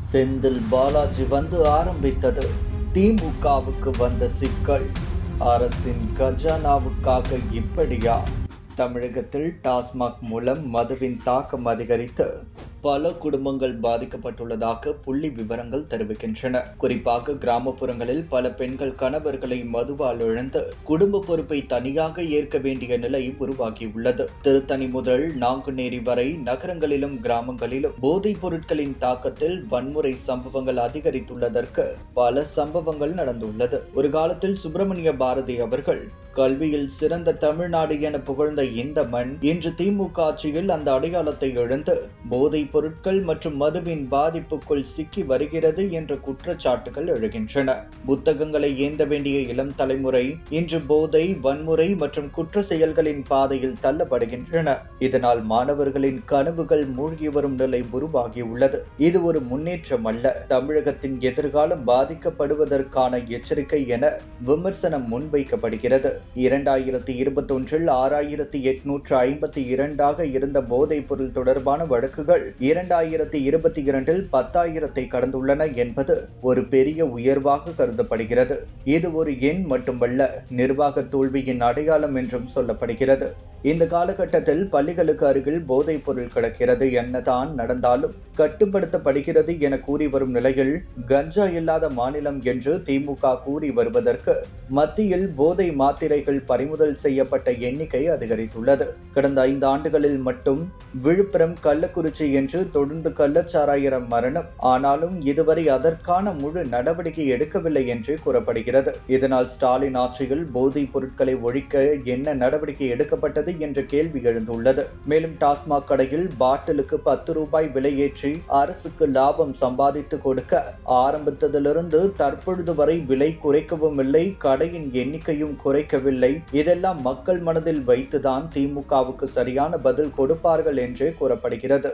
செந்தில் பாலாஜி வந்து ஆரம்பித்தது திமுகவுக்கு வந்த சிக்கல். அரசின் கஜானாவுக்காக இப்படியா? தமிழகத்தில் டாஸ்மாக் மூலம் மதுவின் தாக்கம் அதிகரித்து பல குடும்பங்கள் பாதிக்கப்பட்டுள்ளதாக புள்ளி விவரங்கள் தெரிவிக்கின்றன. குறிப்பாக கிராமப்புறங்களில் பல பெண்கள் கணவர்களை மதுவால் இழந்து குடும்ப பொறுப்பை தனியாக ஏற்க வேண்டிய நிலை உருவாகியுள்ளது. திருத்தணி முதல் நாங்குநேரி வரை நகரங்களிலும் கிராமங்களிலும் போதைப் பொருட்களின் தாக்கத்தில் வன்முறை சம்பவங்கள் அதிகரித்துள்ளதற்கு பல சம்பவங்கள் நடந்துள்ளது. ஒரு காலத்தில் சுப்பிரமணிய பாரதி அவர்கள் கல்வியில் சிறந்த தமிழ்நாடு என புகழ்ந்த இந்த மண் இன்று திமுக ஆட்சியில் அந்த அடையாளத்தை இழந்து போதைப் பொருட்கள் மற்றும் மதுவின் பாதிப்புக்குள் சிக்கி வருகிறது என்ற குற்றச்சாட்டுகள் எழுகின்றன. புத்தகங்களை ஏந்த வேண்டிய இளம் தலைமுறை இன்று போதை, வன்முறை மற்றும் குற்ற செயல்களின் பாதையில் தள்ளப்படுகின்றன. இதனால் மாணவர்களின் கனவுகள் மூழ்கி வரும் நிலை உருவாகியுள்ளது. இது ஒரு முன்னேற்றம் அல்ல, தமிழகத்தின் எதிர்காலம் பாதிக்கப்படுவதற்கான எச்சரிக்கை என விமர்சனம் முன்வைக்கப்படுகிறது. 2021 6852 இருந்த போதைப் பொருள் தொடர்பான வழக்குகள் 2022 10,000 கடந்துள்ளன என்பது ஒரு பெரிய உயர்வாக கருதப்படுகிறது. இது ஒரு எண் மட்டுமல்ல, நிர்வாக தோல்வியின் அடையாளம் என்றும் சொல்லப்படுகிறது. இந்த காலகட்டத்தில் பள்ளிகளுக்கு அருகில் போதைப் பொருள் கிடக்கிறது, என்னதான் நடந்தாலும் கட்டுப்படுத்தப்படுகிறது என கூறி வரும் நிலையில் கஞ்சா இல்லாத மாநிலம் என்று திமுக கூறி வருவதற்கு மத்தியில் போதை மாத்திரைகள் பறிமுதல் செய்யப்பட்ட எண்ணிக்கை அதிகரித்துள்ளது. கடந்த 5 ஆண்டுகளில் மட்டும் விழுப்புரம், கள்ளக்குறிச்சி என்று தொடர்ந்து கள்ளச்சாராயிரம் மரணம். ஆனாலும் இதுவரை அதற்கான முழு நடவடிக்கை எடுக்கவில்லை என்று கூறப்படுகிறது. இதனால் ஸ்டாலின் ஆட்சியில் போதைப் பொருட்களை ஒழிக்க என்ன நடவடிக்கை எடுக்கப்பட்டது என்ற கேள்வி எழுந்துள்ளது. மேலும் டாஸ்மாக் கடையில் பாட்டிலுக்கு 10 ரூபாய் விலையேற்றி அரசுக்கு லாபம் சம்பாதித்து கொடுக்க ஆரம்பித்ததிலிருந்து தற்பொழுது வரை விலை குறைக்கவும் இல்லை, கடையின் எண்ணிக்கையும் குறைக்கவில்லை. இதெல்லாம் மக்கள் மனதில் வைத்துதான் திமுகவுக்கு சரியான பதில் கொடுப்பார்கள் என்றே கூறப்படுகிறது.